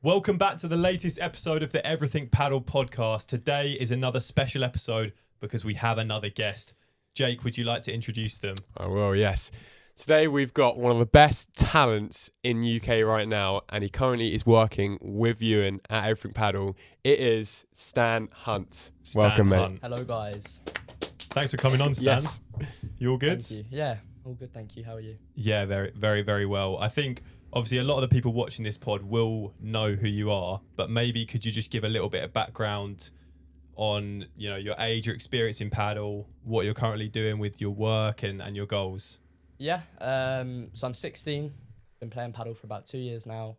Welcome back to the latest episode of the Everything Paddle podcast. Today is another special episode because we have another guest. Jake, would you like to introduce them? I will, yes. Today we've got one of the best talents in UK right now, and he currently is working with Ewan at Everything Padel. It is Stan Hunt. Welcome, mate. Hello, guys. Thanks for coming on, Stan. Yes. You all good? Thank you. Yeah, all good, thank you. How are you? Yeah, very, very, very well. I think, obviously, a lot of the people watching this pod will know who you are, but maybe could you just give a little bit of background on, your age, your experience in paddle, what you're currently doing with your work and your goals? Yeah, so I'm 16, been playing paddle for about 2 years now,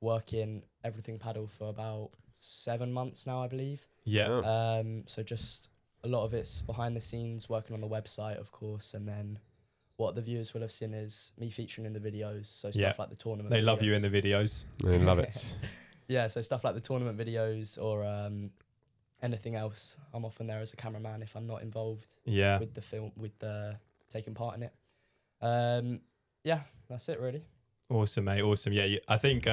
working Everything Paddle for about 7 months now, I believe. Yeah. So just a lot of it's behind the scenes, working on the website, of course, and then what the viewers will have seen is me featuring in the videos, so stuff like the tournament They videos. love you in the videos. They love it. Yeah, so stuff like the tournament videos or anything else. I'm often there as a cameraman if I'm not involved with the film, with the taking part in it. Yeah, that's it really. Awesome, mate. Awesome. Yeah, I think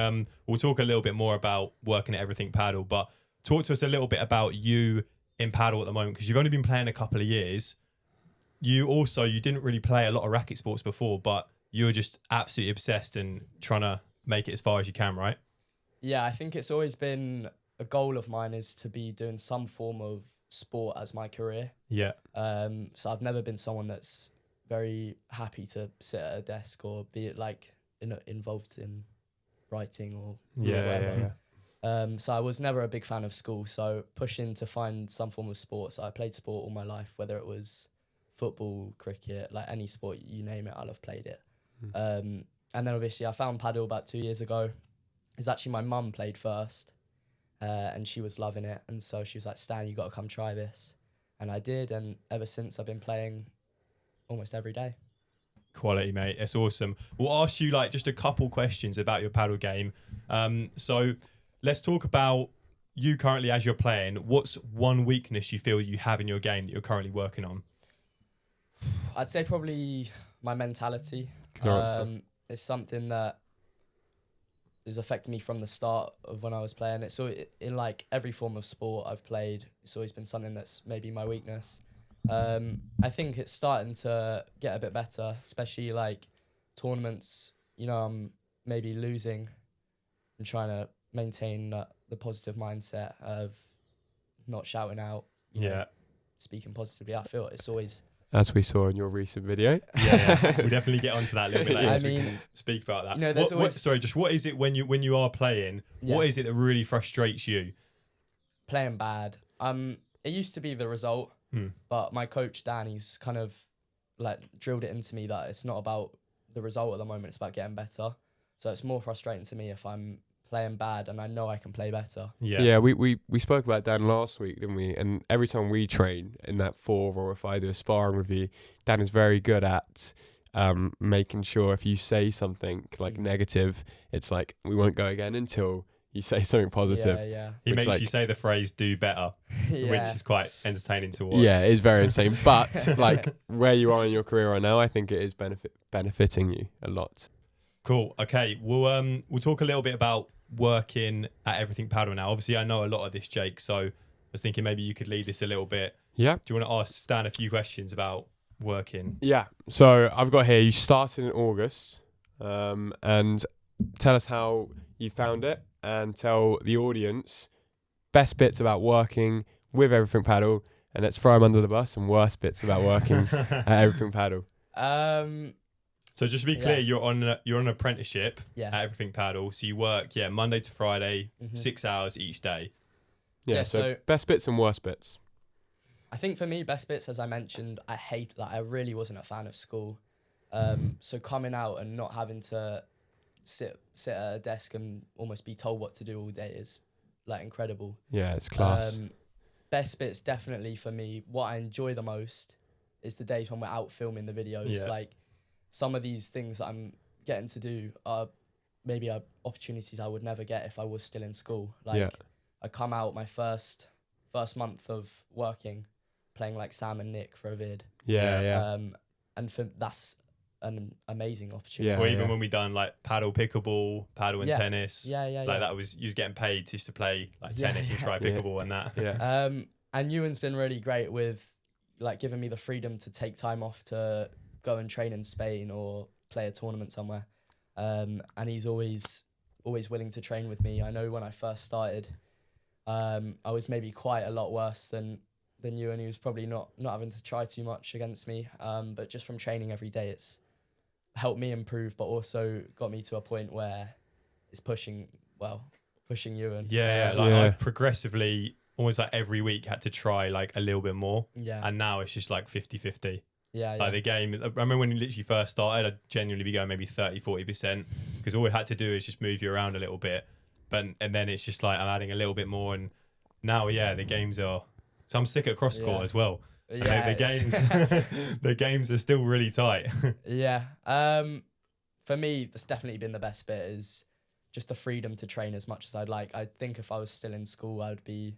we'll talk a little bit more about working at Everything Paddle, but talk to us a little bit about you in paddle at the moment, because you've only been playing a couple of years. You didn't really play a lot of racket sports before, but you were just absolutely obsessed and trying to make it as far as you can, right? Yeah, I think it's always been a goal of mine is to be doing some form of sport as my career. Yeah. So I've never been someone that's very happy to sit at a desk or be like involved in writing or whatever. So I was never a big fan of school. So pushing to find some form of sport. So I played sport all my life, whether it was football, cricket, like any sport, you name it, I'll have played it. And then obviously I found paddle about 2 years ago. It's actually my mum played first and she was loving it. And so she was like, Stan, you got to come try this. And I did. And ever since I've been playing almost every day. Quality, mate. It's awesome. We'll ask you just a couple questions about your paddle game. So let's talk about you currently as you're playing. What's one weakness you feel you have in your game that you're currently working on? I'd say probably my mentality. It's something that has affected me from the start of when I was playing. It's so in like every form of sport I've played, it's always been something that's maybe my weakness. I think it's starting to get a bit better, especially like tournaments, I'm maybe losing and trying to maintain the positive mindset of not shouting out, speaking positively. I feel it's always... As we saw in your recent video. Yeah. We'll definitely get onto that a little bit later. I We mean, can speak about that. there's always... What is it when you are playing? Yeah. What is it that really frustrates you? Playing bad. It used to be the result, but my coach Dan, he's kind of like drilled it into me that it's not about the result at the moment, it's about getting better. So it's more frustrating to me if I'm playing bad and I know I can play better. Yeah, we spoke about Dan last week, didn't we? And every time we train in that 4, or if I do a sparring with you, Dan is very good at making sure if you say something like negative, it's like we won't go again until you say something positive. Yeah. He makes you say the phrase "do better," which is quite entertaining to watch. Yeah, it is very insane. But like where you are in your career right now, I think it is benefiting you a lot. Cool. Okay, we'll talk a little bit about working at Everything Paddle now. Obviously, I know a lot of this, Jake, so I was thinking maybe you could lead this a little bit. Yeah. Do you want to ask Stan a few questions about working? Yeah. So I've got here, you started in August, and tell us how you found it and tell the audience best bits about working with Everything Paddle, and let's throw them under the bus, and worst bits about working at Everything Paddle. So just to be clear, you're on an apprenticeship at Yeah. Everything Paddle. So you work Monday to Friday, 6 hours each day. Yeah, so best bits and worst bits. I think for me, best bits, as I mentioned, I really wasn't a fan of school. So coming out and not having to sit at a desk and almost be told what to do all day is like incredible. Yeah, it's class. Best bits definitely for me, what I enjoy the most is the days when we're out filming the videos. Yeah. Like some of these things that I'm getting to do are maybe opportunities I would never get if I was still in school. Like I come out my first month of working playing like Sam and Nick for a vid. Yeah. And that's an amazing opportunity. Or even when we done like paddle, pickleball, paddle and tennis. Yeah. That was, you was getting paid just to play like tennis and try pickleball and that. Yeah. And Ewan's been really great with like giving me the freedom to take time off to go and train in Spain or play a tournament somewhere. And he's always willing to train with me. I know when I first started, I was maybe quite a lot worse than Ewan. He was probably not having to try too much against me. But just from training every day, it's helped me improve, but also got me to a point where it's pushing Ewan. I progressively, almost like every week, had to try like a little bit more. Yeah. And now it's just like 50-50. Yeah. Like the game, I remember when you literally first started, I'd genuinely be going maybe 30-40%, because all we had to do is just move you around a little bit. And then it's just like I'm adding a little bit more. And now, the games are, so I'm sick at cross court as well. Yeah, the games are still really tight. Yeah. For me, that's definitely been the best bit, is just the freedom to train as much as I'd like. I think if I was still in school, I'd be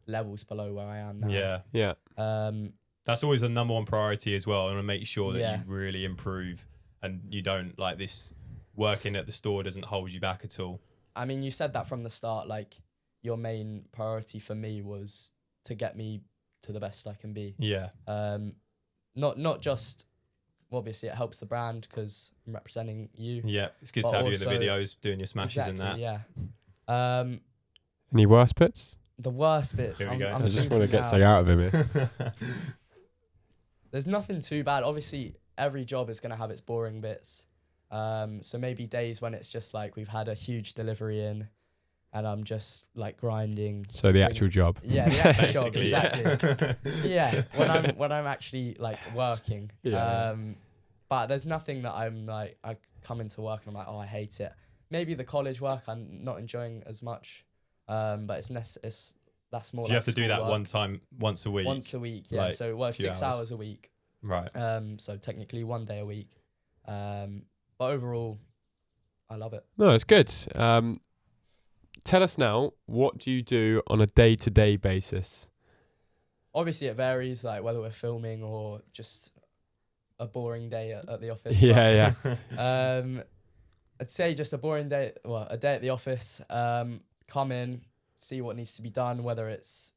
levels below where I am now. Yeah. Um, That's always the number one priority as well. I want to make sure that you really improve and you don't, like, this working at the store doesn't hold you back at all. I mean, you said that from the start, like your main priority for me was to get me to the best I can be. Yeah. Not just, obviously it helps the brand because I'm representing you. Yeah, it's good to have you in the videos doing your smashes and that. Yeah. Any worst bits? The worst bits. Here we go. I just want to get something out of him here. There's nothing too bad. Obviously, every job is going to have its boring bits. So maybe days when it's just like we've had a huge delivery in and I'm just like grinding. So the actual job. Yeah, the actual job, Basically, exactly. Yeah, when I'm actually like working. Yeah. But there's nothing that I'm like, I come into work and I'm like, oh, I hate it. Maybe the college work I'm not enjoying as much. But that's more. Do you like have to do that schoolwork. once a week? Once a week, yeah. Like, so it was 6 hours a week. Right. So technically 1 day a week. But overall, I love it. No, it's good. Tell us now, what do you do on a day-to-day basis? Obviously, it varies, like whether we're filming or just a boring day at the office. Yeah. I'd say just a boring day. Well, a day at the office. Come in, see what needs to be done, whether it's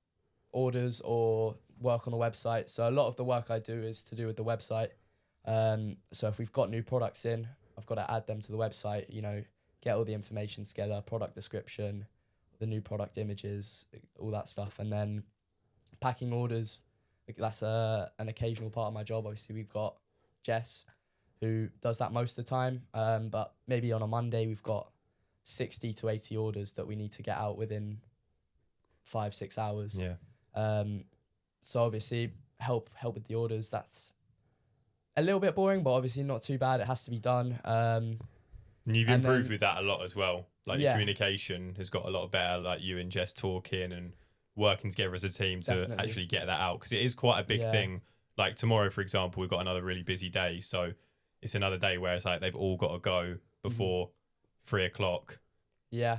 orders or work on the website. So a lot of the work I do is to do with the website. So if we've got new products in, I've got to add them to the website, get all the information together, product description, the new product images, all that stuff. And then packing orders, that's an occasional part of my job. Obviously, we've got Jess, who does that most of the time. But maybe on a Monday, we've got 60 to 80 orders that we need to get out within 5-6 hours. Yeah. So obviously, help with the orders. That's a little bit boring, but obviously not too bad. It has to be done. And you've improved with that a lot as well. Like your communication has got a lot better, like you and Jess talking and working together as a team to actually get that out. Because it is quite a big thing. Like tomorrow, for example, we've got another really busy day. So it's another day where it's like they've all got to go before 3 o'clock. Yeah.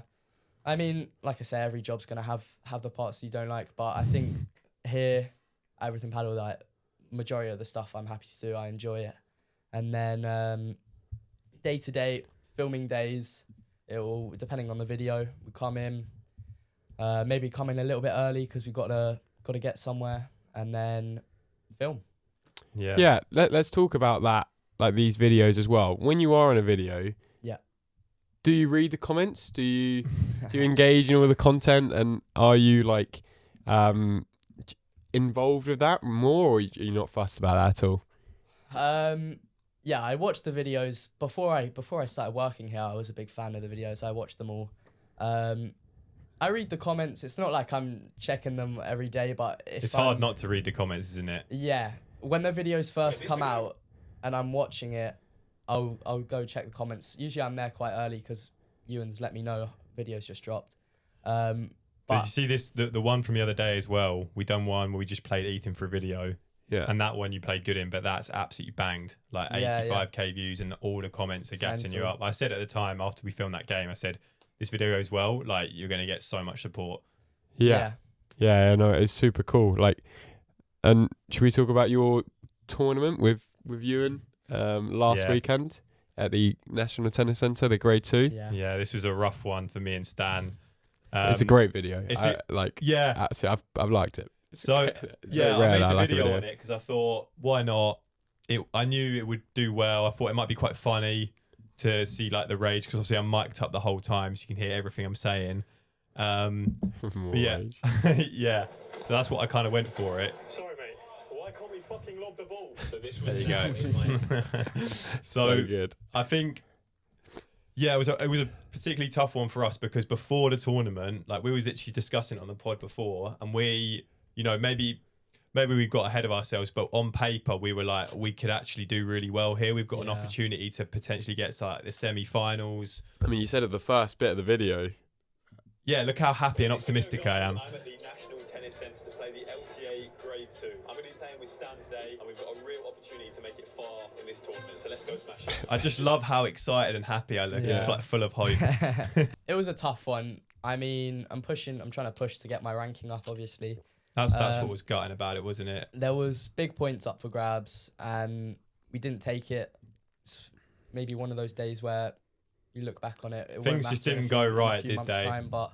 I mean, like I say, every job's going to have the parts you don't like. But I think here, Everything Padel, like majority of the stuff I'm happy to do, I enjoy it. And then day to day, filming days, it will, depending on the video, we come in, maybe come in a little bit early because we've got to get somewhere, and then film. Yeah. Let's talk about that, like these videos as well. When you are in a video, do you read the comments? Do you engage in all the content, and are you like involved with that more, or are you not fussed about that at all? Yeah, I watched the videos before I started working here. I was a big fan of the videos. I watched them all. I read the comments. It's not like I'm checking them every day, but it's hard not to read the comments, isn't it? Yeah, when the videos first come out and I'm watching it, I'll go check the comments. Usually I'm there quite early because Ewan's let me know videos just dropped. But did you see this? The one from the other day as well. We done one where we just played Ethan for a video. Yeah. And that one you played good in, but that's absolutely banged. Like 85k views, and all the comments are gassing you up. I said at the time after we filmed that game, I said, this video goes well, like you're going to get so much support. Yeah, no, it's super cool. Like, and should we talk about your tournament with Ewan last weekend at the National Tennis Centre, the Grade 2. Yeah. This was a rough one for me and Stan. It's a great video. Absolutely, I've liked it. So I made the video on it because I thought, why not? I knew it would do well. I thought it might be quite funny to see like the rage, because obviously I'm mic'd up the whole time, so you can hear everything I'm saying. Rage. Yeah. So that's what I kind of went for it. Sorry, mate. Why can't we fucking lob the ball? So this was there you go. So good. I think, it was a particularly tough one for us, because before the tournament, like we was literally discussing it on the pod before, and we, maybe we got ahead of ourselves, but on paper we were like, we could actually do really well here. We've got an opportunity to potentially get to like the semi-finals. I mean, you said at the first bit of the video. Yeah, look how happy and optimistic I am. I'm at the National Tennis Centre to play the LTA Grade 2. I'm going to be playing with Stan today, and we've got a real opportunity to make it far in this tournament, so let's go smash it. I just love how excited and happy I look, and like full of hope. It was a tough one. I mean, I'm trying to push to get my ranking up, obviously. That's what was gutting about it, wasn't it? There was big points up for grabs, and we didn't take it. It's maybe one of those days where you look back on it, things just didn't go right, did they? But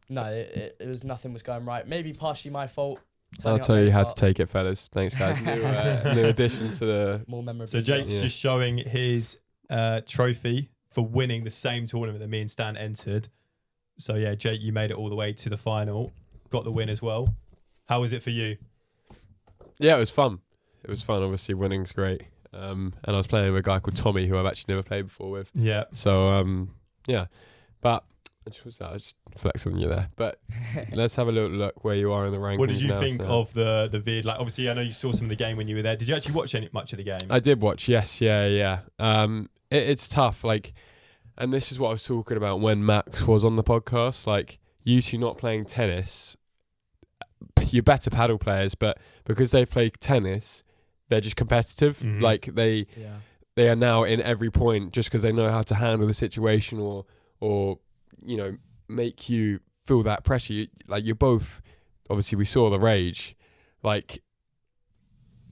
no, it was nothing was going right. Maybe partially my fault. I'll tell you how to take it, fellas. Thanks, guys. New addition to the more memorable. So Jake's just showing his trophy for winning the same tournament that me and Stan entered. So yeah, Jake, you made it all the way to the final, got the win as well. How was it for you? Yeah, it was fun. It was fun. Obviously, winning's great. And I was playing with a guy called Tommy, who I've actually never played before with. Yeah. So but I was flexing on you there. But let's have a little look where you are in the rankings. What did you think of the vid? Like, obviously, I know you saw some of the game when you were there. Did you actually watch much of the game? I did watch. Yes, yeah. It's tough. Like, and this is what I was talking about when Max was on the podcast. Like, you two not playing tennis, you're better paddle players, but because they play tennis, they're just competitive. Mm-hmm. Like they are now in every point just because they know how to handle the situation or make you feel that pressure. You're both, obviously we saw the rage, like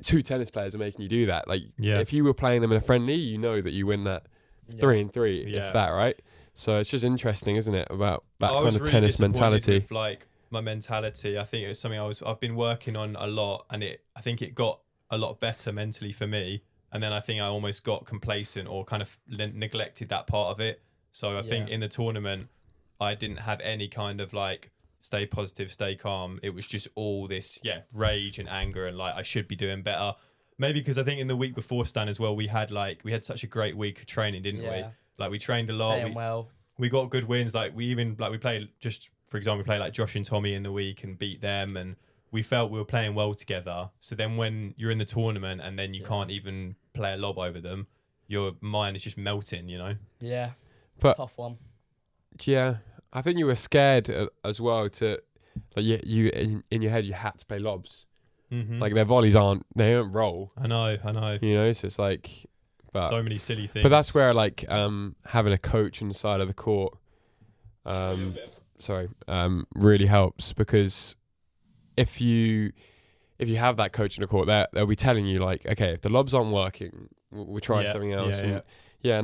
two tennis players are making you do that. Like if you were playing them in a friendly, you know that you win that 3-3, if that, right? So it's just interesting, isn't it, about that kind of really tennis mentality. With, like, my mentality, I think it was something I've been working on a lot, and I think it got a lot better mentally for me. And then I think I almost got complacent or kind of neglected that part of it. So I think in the tournament, I didn't have any kind of like stay positive, stay calm. It was just all this, rage and anger, and like I should be doing better. Maybe because I think in the week before, Stan, as well, we had such a great week of training, didn't we? Like we trained a lot. We got good wins. Like we played, just for example, we played like Josh and Tommy in the week and beat them, and we felt we were playing well together. So then when you're in the tournament and then you can't even play a lob over them, your mind is just melting, Yeah, but tough one. Yeah, I think you were scared as well to, like, you in your head you had to play lobs. Mm-hmm. Like their volleys they don't roll. I know. So it's like, but so many silly things. But that's where like having a coach on the side of the court, really helps, because if you have that coach in the court, they'll be telling you like, okay, if the lobs aren't working, we'll try something else. And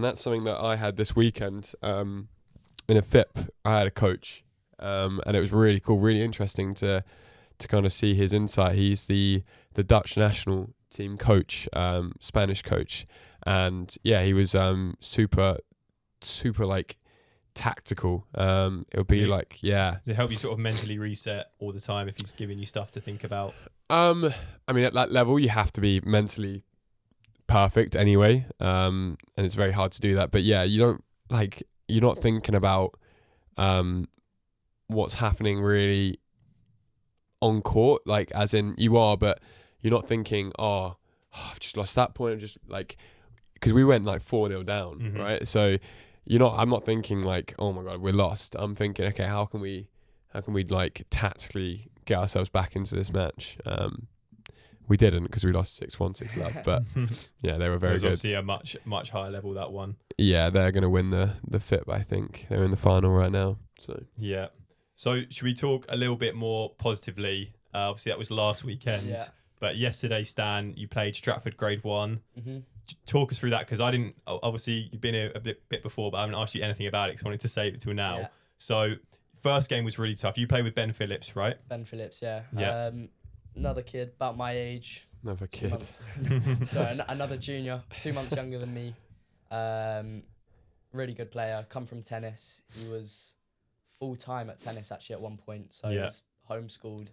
that's something that I had this weekend. In a FIP, I had a coach, and it was really cool, really interesting to kind of see his insight. He's the Dutch national team coach, Spanish coach, and he was super like tactical. It'll be like does it help you sort of mentally reset all the time if he's giving you stuff to think about? I mean, at that level you have to be mentally perfect anyway, and it's very hard to do that, but you're not thinking about what's happening really on court, like as in you are, but you're not thinking, I've just lost that point. I'm just like, because we went like 4-0 down, right? So I'm not thinking like, oh my God, we're lost. I'm thinking, okay, how can we like tactically get ourselves back into this match? We didn't, because we lost 6-1, 6-love, but they were very good. Obviously a much higher level, that one. Yeah, they're going to win the FIP, I think. They're in the final right now. So should we talk a little bit more positively? Obviously that was last weekend, but yesterday, Stan, you played Stratford Grade 1. Mm-hmm. talk us through that, because I didn't. Obviously, you've been here a bit before, but I haven't asked you anything about it because I wanted to save it till now. Yeah. So, first game was really tough. You played with Ben Phillips, right? Ben Phillips, yeah. Yeah. Another kid about my age. Another 2 kid. months. So another junior, 2 months younger than me. Really good player. Come from tennis. He was full time at tennis actually at one point. So he was homeschooled.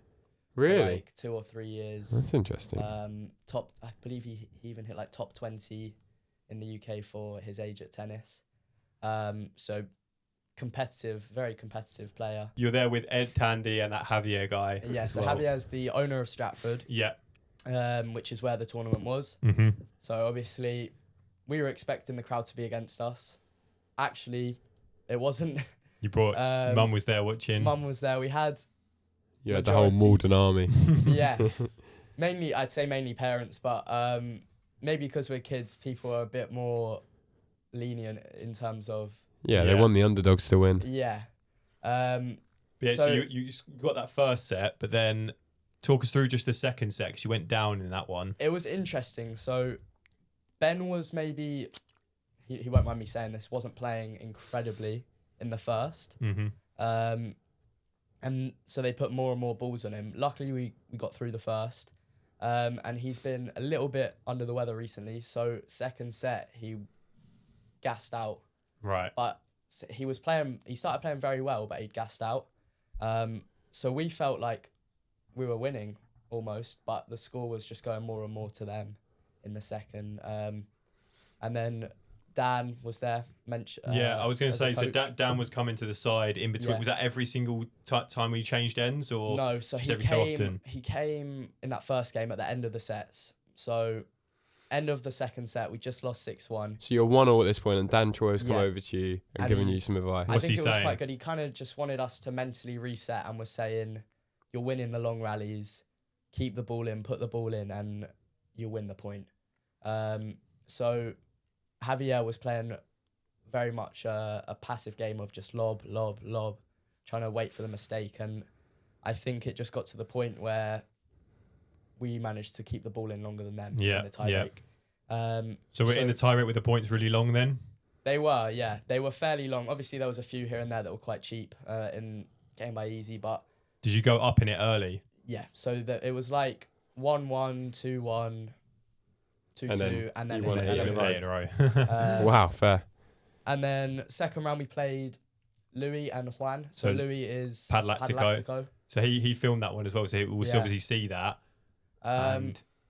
Really? For like 2 or 3 years. That's interesting. I believe he even hit like top 20 in the UK for his age at tennis. So competitive, very competitive player. You're there with Ed Tandy and that Javier guy. Yeah, as so well. Javier's the owner of Stratford. Yeah. Which is where the tournament was. Mm-hmm. So obviously, we were expecting the crowd to be against us. Actually, it wasn't. You brought Mum was there watching. Mum was there. We had You had the whole Malden army. yeah, I'd say mainly parents, but maybe because we're kids, people are a bit more lenient in terms of They want the underdogs to win. yeah. So you got that first set, but then talk us through just the second set, because you went down in that one. It was interesting. So Ben was maybe, he won't mind me saying this, wasn't playing incredibly in the first. Mm-hmm. And so they put more and more balls on him. Luckily, we got through the first. And he's been a little bit under the weather recently. So second set, he gassed out. Right. But he started playing very well, but he'd gassed out. So we felt like we were winning almost, but the score was just going more and more to them in the second. And then Dan was there. I was going to say, so Dan was coming to the side in between. Yeah. Was that every single time we changed ends, or no? So just every so often? He came in that first game at the end of the sets. So end of the second set, we just lost 6-1. So you're 1-1 at this point, and Dan Troy's come over to you and giving you some advice. I What's think he it was saying? quite good. He kind of just wanted us to mentally reset and was saying, you're winning the long rallies, keep the ball in, put the ball in, and you'll win the point. So Javier was playing very much a passive game of just lob, trying to wait for the mistake. And I think it just got to the point where we managed to keep the ball in longer than them in the tie break. So we're in the tie break with the points really long then? They were, yeah. They were fairly long. Obviously, there was a few here and there that were quite cheap in game by easy, but... Did you go up in it early? Yeah, so it was like 1-1, 2-1, 2-2, and then you won 8 in a row. Wow, fair. And then second round we played Louis and Juan. So Louis is Padeldinho. So he filmed that one as well, so we'll obviously see that.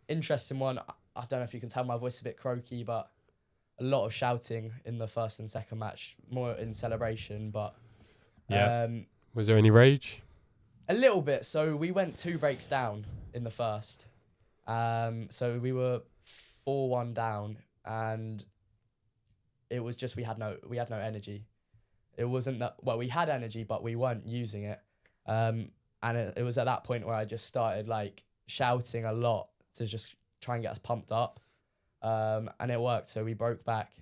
Interesting one. I don't know if you can tell my voice is a bit croaky, but a lot of shouting in the first and second match, more in celebration, but was there any rage? a little bit. So we went 2 breaks down in the first. So we were 4-1 down, and it was just we had no energy. It wasn't that we had energy, but we weren't using it. And it was at that point where I just started like shouting a lot to just try and get us pumped up. And it worked. So we broke back,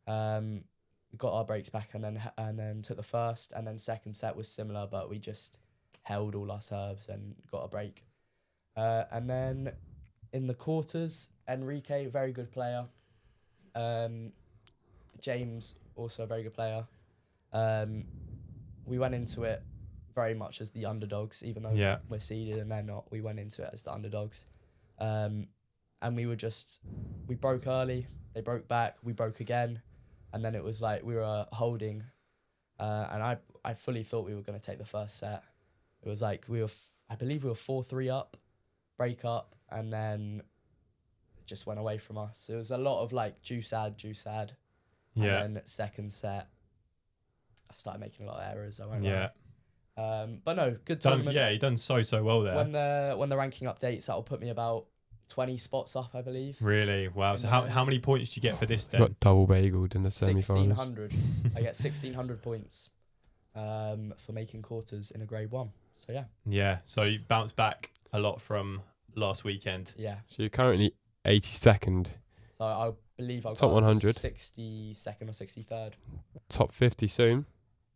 we got our breaks back, and then took the first, and then second set was similar, but we just held all our serves and got a break. And then in the quarters, Enrique, very good player. James, also a very good player. We went into it very much as the underdogs, even though we're seeded and they're not. We went into it as the underdogs. And we broke early, they broke back, we broke again. And then it was like we were holding. And I fully thought we were going to take the first set. It was like I believe we were 4-3 up, break up, and then it just went away from us. It was a lot of like juice ad. Yeah. And then second set, I started making a lot of errors. I won't lie. But no, good tournament. Yeah, he done so well there. When the ranking updates, that'll put me about 20 spots up, I believe. Really? Wow. So how many points do you get for this then? Got double bageled in the semi-finals. 1,600. I get 1,600 points for making quarters in a grade 1. So yeah. Yeah. So you bounced back a lot from last weekend. Yeah. So you're currently 82nd. So I believe I've top got 100, 62nd or 63rd. Top 50 soon.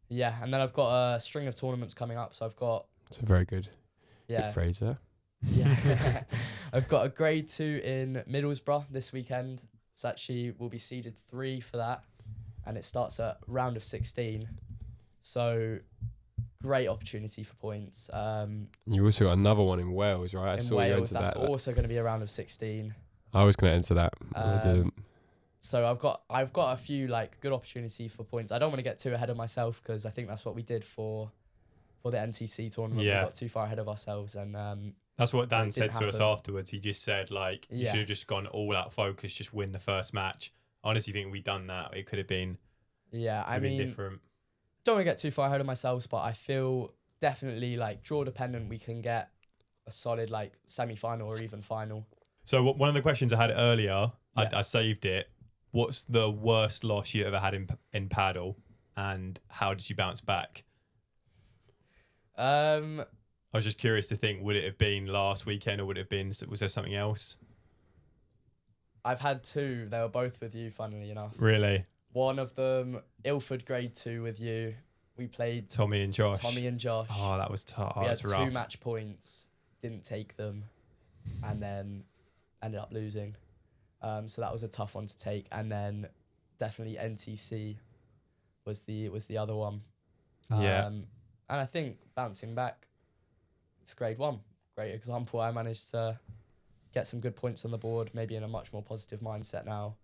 Yeah, and then I've got a string of tournaments coming up. So I've got. It's a very good phrase there. Yeah. I've got a grade 2 in Middlesbrough this weekend. It's actually, we'll be seeded 3 for that, and it starts at round of 16. So great opportunity for points. You also got another one in Wales, right? I In saw you Wales, enter that's that. also going to be a round of 16. I was going to enter that. But I didn't. So I've got a few like good opportunity for points. I don't want to get too ahead of myself because I think that's what we did for the NTC tournament. Yeah. We got too far ahead of ourselves, and That's what Dan it said didn't to us happen. afterwards. He just said, like, you Yeah. should have just gone all out focus, just win the first match. I honestly think we'd done that. It could have been, yeah, I mean, different. don't want to get too far ahead of myself, but I feel definitely like draw dependent. We can get a solid like semi-final or even final. So one of the questions I had earlier, Yeah. I saved it. What's the worst loss you ever had in paddle, and how did you bounce back? I was just curious to think, would it have been last weekend or would it have been, was there something else? I've had 2. They were both with you, funnily enough. Really? One of them, Ilford grade 2 with you. We played Tommy and Josh. Josh. Oh, that was tough. We That had was 2 rough. match points, didn't take them, and then ended up losing. So that was a tough one to take. And then definitely NTC was the other one. Yeah. And I think bouncing back, it's grade 1. Great example. I managed to get some good points on the board, maybe in a much more positive mindset now.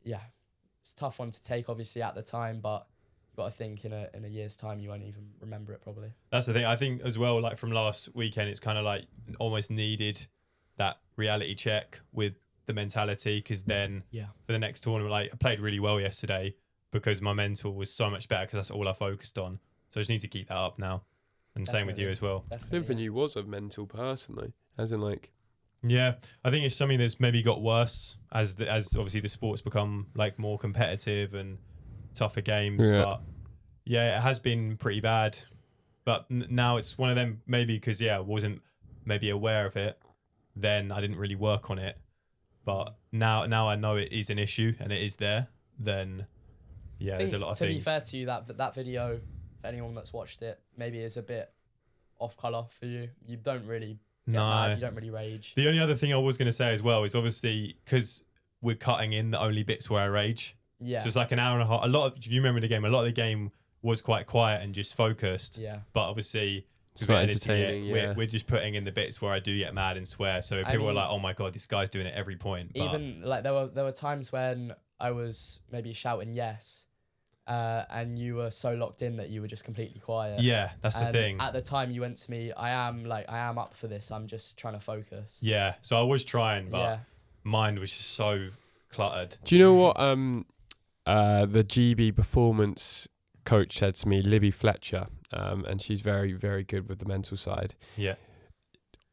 Yeah, it's a tough one to take, obviously, at the time, but you've got to think in a year's time, you won't even remember it probably. That's the thing. I think as well, like from last weekend, it's kind of like almost needed that reality check with the mentality, because then for the next tournament, like I played really well yesterday because my mental was so much better because that's all I focused on. So I just need to keep that up now. And same with you as well. I didn't think you was a mental person though, as in like. Yeah, I think it's something that's maybe got worse as obviously the sport's become like more competitive and tougher games. Yeah. But yeah, it has been pretty bad. But now it's one of them, maybe because I wasn't maybe aware of it. Then I didn't really work on it. But now I know it is an issue and it is there. Then there's a lot of to things. be fair to you, that video, for anyone that's watched it, maybe is a bit off colour for you. You don't really get mad, you don't really rage. The only other thing I was going to say as well is obviously because we're cutting in the only bits where I rage. Yeah. So it's like an hour and a half. You remember the game? A lot of the game was quite quiet and just focused. Yeah. But obviously, It's not entertaining. we're just putting in the bits where I do get mad and swear. So people were like, "Oh my god, this guy's doing it every point." But even like there were times when I was maybe shouting yes, and you were so locked in that you were just completely quiet. yeah, that's the And thing. At the time, you went to me, I am up for this. I'm just trying to focus. Yeah. So I was trying, but Yeah. mine was just so cluttered. Do you know what the GB performance coach said to me, Libby Fletcher, and she's very, very good with the mental side. Yeah.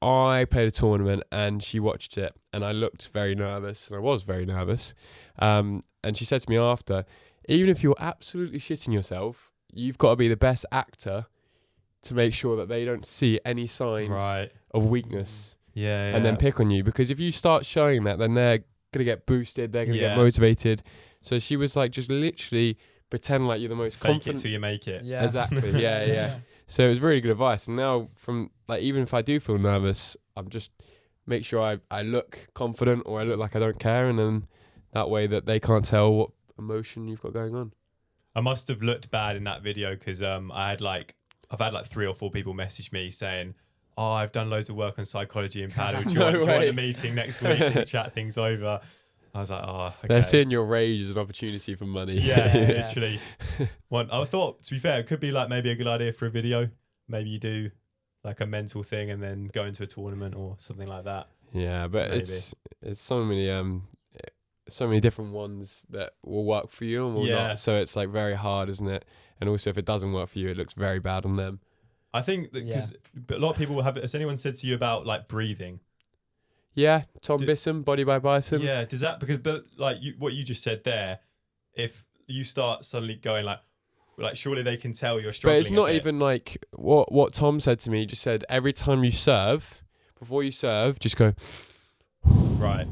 I played a tournament and she watched it and I looked very nervous and I was very nervous. And she said to me after, even if you're absolutely shitting yourself, you've got to be the best actor to make sure that they don't see any signs of weakness Yeah. and then pick on you. Because if you start showing that, then they're going to get boosted, they're going to get motivated. So she was like, just literally pretend like you're the most Fake confident. it till you make it. Yeah. Exactly. Yeah. So it was really good advice. And now from like, even if I do feel nervous, I'm just make sure I look confident or I look like I don't care. And then that way that they can't tell what emotion you've got going on. I must have looked bad in that video because I've had like 3 or 4 people message me saying, "Oh, I've done loads of work on psychology and paddle. Do you want the meeting next week and we chat things over?" I was like, "Oh, okay." They're seeing your rage as an opportunity for money. Yeah, literally. I thought, to be fair, it could be like maybe a good idea for a video. Maybe you do like a mental thing and then go into a tournament or something like that. Yeah, but Maybe. it's so many different ones that will work for you and will not. So it's like very hard, isn't it? And also, if it doesn't work for you, it looks very bad on them. I think that because a lot of people have. Has anyone said to you about like breathing? Yeah, Tom Bissum, Body by Bison. Yeah, does that what you just said there? If you start suddenly going like surely they can tell you're struggling. But it's not even like what Tom said to me. He just said every time you serve, before you serve, just go. Right.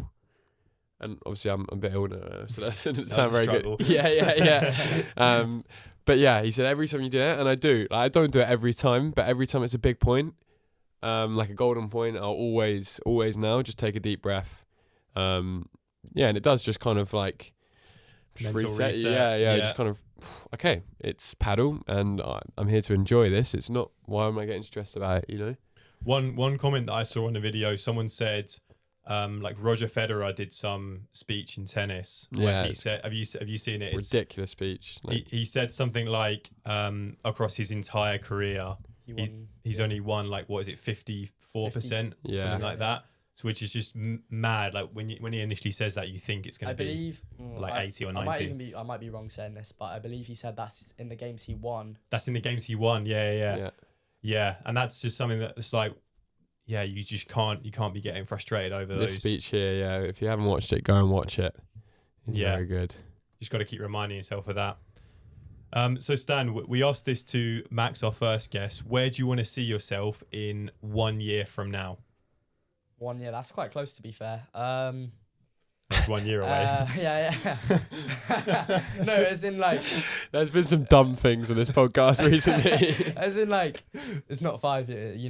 And obviously I'm a bit older, so that doesn't That sound was a very struggle. good. Yeah. But yeah, he said every time you do it, and I do. Like, I don't do it every time, but every time it's a big point, like a golden point, I'll always now just take a deep breath, Yeah, and it does just kind of like just Mental reset. reset. Yeah, just kind of okay. It's paddle, and I'm here to enjoy this. It's not why am I getting stressed about it? One comment that I saw on the video, someone said, like Roger Federer did some speech in tennis. Yeah. Where he said, have you seen it? It's, Ridiculous speech. Like, he said something like, across his entire career, he's only won like, what is it, 54%, something like that. So which is just mad. Like when he initially says that, you think it's going to be like 80 or 90. I might be wrong saying this, but I believe he said that's in the games he won. That's in the games he won. Yeah. And that's just something that's like, yeah, you can't be getting frustrated over this those. speech here. Yeah, if you haven't watched it, go and watch it. It's very good. Just got to keep reminding yourself of that. So Stan, we asked this to Max, our first guest. Where do you want to see yourself in 1 year from now? 1 year, that's quite close to be fair. That's 1 year away. Yeah. No, as in like... There's been some dumb things on this podcast recently. As in like, it's not 5 years,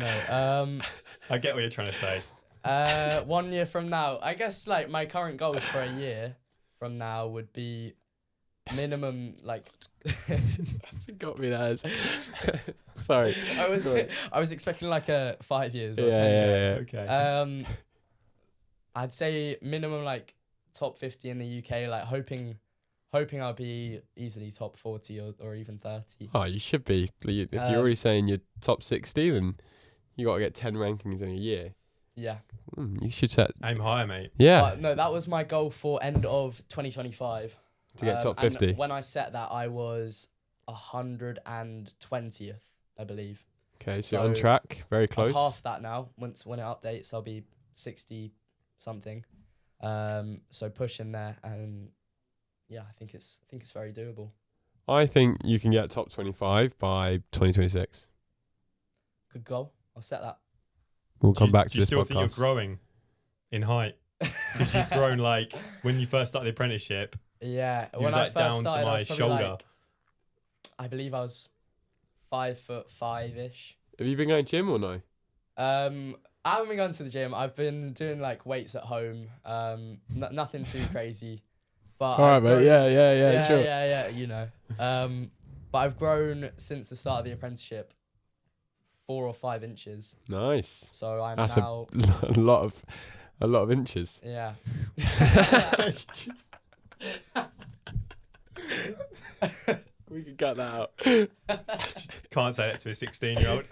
I get what you're trying to say. 1 year from now, I guess like my current goals for a year from now would be minimum like... That's what got me there. Sorry. I was expecting like a 5 years or 10 years. Yeah. Okay. I'd say minimum like top 50 in the UK, like hoping I'll be easily top 40 or even 30. Oh, you should be. If you're already saying you're top 60, then you got to get 10 rankings in a year. Yeah. You should set... Aim higher, mate. Yeah. No, that was my goal for end of 2025. To get top 50. And when I set that, I was 120th, I believe. Okay, so on track. Very close. I've half that now. When it updates, I'll be 60 something. So pushing there, and yeah, I think it's very doable. I think you can get top 25 by 2026. Good goal. I'll set that. We'll come back to this podcast. Do you still think you're growing in height? Because you've grown like when you first started the apprenticeship. Yeah, when I first down started, to my shoulder. Like, I believe I was 5'5" Have you been going gym or no? I haven't been going to the gym. I've been doing like weights at home. Nothing too crazy. But all right, mate. Yeah, sure. Yeah. But I've grown since the start of the apprenticeship 4 or 5 inches. Nice. So I'm That's now a lot of inches. Yeah. We can cut that out. Can't say that to a 16-year-old.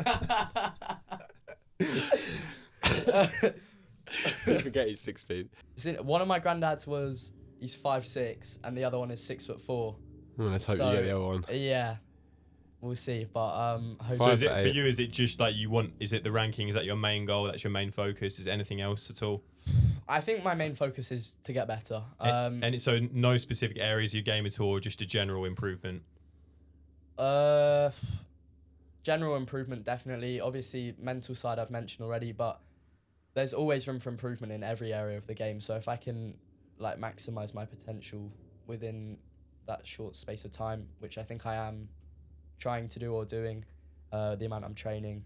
Forget he's 16. One of my granddads he's 5'6", and the other one is 6'4". Well, let's hope you get the other one. Yeah, we'll see. But so is it for you? Is it just like you want? Is it the ranking? Is that your main goal? That's your main focus? Is anything else at all? I think my main focus is to get better. And so no specific areas of your game at all, or just a general improvement? General improvement, definitely. Obviously, mental side I've mentioned already, but there's always room for improvement in every area of the game. So if I can like maximize my potential within that short space of time, which I think I am trying to do or doing, the amount I'm training,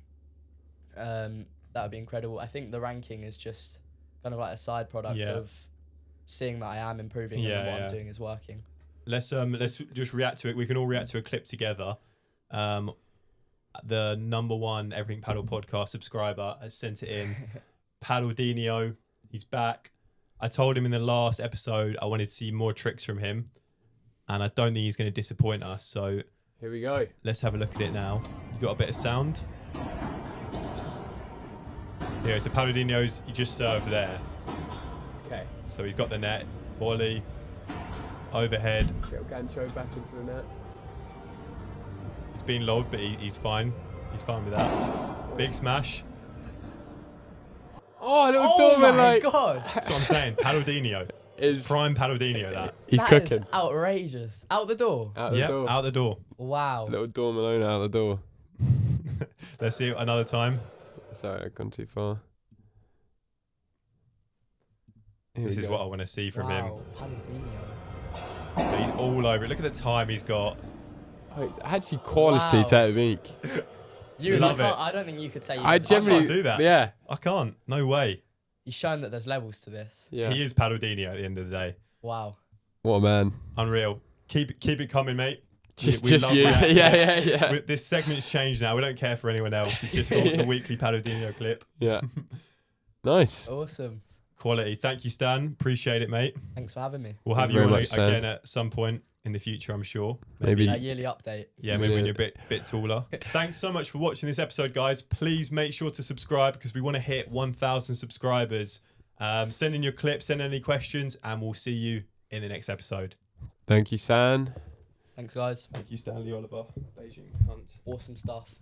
that would be incredible. I think the ranking is just kind of like a side product of seeing that I am improving and what I'm doing is working. Let's just react to it. We can all react to a clip together. The #1 Everything Padel podcast subscriber has sent it in. Padeldinho, he's back. I told him in the last episode I wanted to see more tricks from him, and I don't think he's going to disappoint us. So here we go. Let's have a look at it now. You got a bit of sound? Here, so Padeldinho's, he just served there. Okay. So he's got the net, volley, overhead. Get Gancho back into the net. It's been logged, but he's fine. He's fine with that. Big smash. Oh, a little dormant, my God. That's what I'm saying. Padeldinho. It's prime Padeldinho, that. He's that cooking. Is outrageous. Out the door. Out the door. Out the door. Wow. Little dorm alone out the door. Let's see it another time. Sorry, I've gone too far. This is what I want to see from him. Padeldinho. But he's all over it. Look at the time he's got. Oh, it's actually quality technique. Love it. I don't think you could say. I generally can't do that. Yeah. I can't. No way. he's shown that there's levels to this. Yeah. He is Padeldinho at the end of the day. Wow. What a man. Unreal. Keep it coming, mate. Just love you. that. Yeah. This segment's changed now. We don't care for anyone else. It's just for the weekly Padeldinho clip. Yeah. Nice. Awesome. Quality. Thank you, Stan. Appreciate it, mate. Thanks for having me. We'll have Thank you you on very much, Stan. again at some point in the future, I'm sure. Maybe. A yearly update. Yeah, maybe when you're a bit taller. Thanks so much for watching this episode, guys. Please make sure to subscribe because we want to hit 1,000 subscribers. Send in your clips, send in any questions, and we'll see you in the next episode. Thank you, San. Thanks, guys. Thank you, Stanley Oliver. Beijing Hunt. Awesome stuff.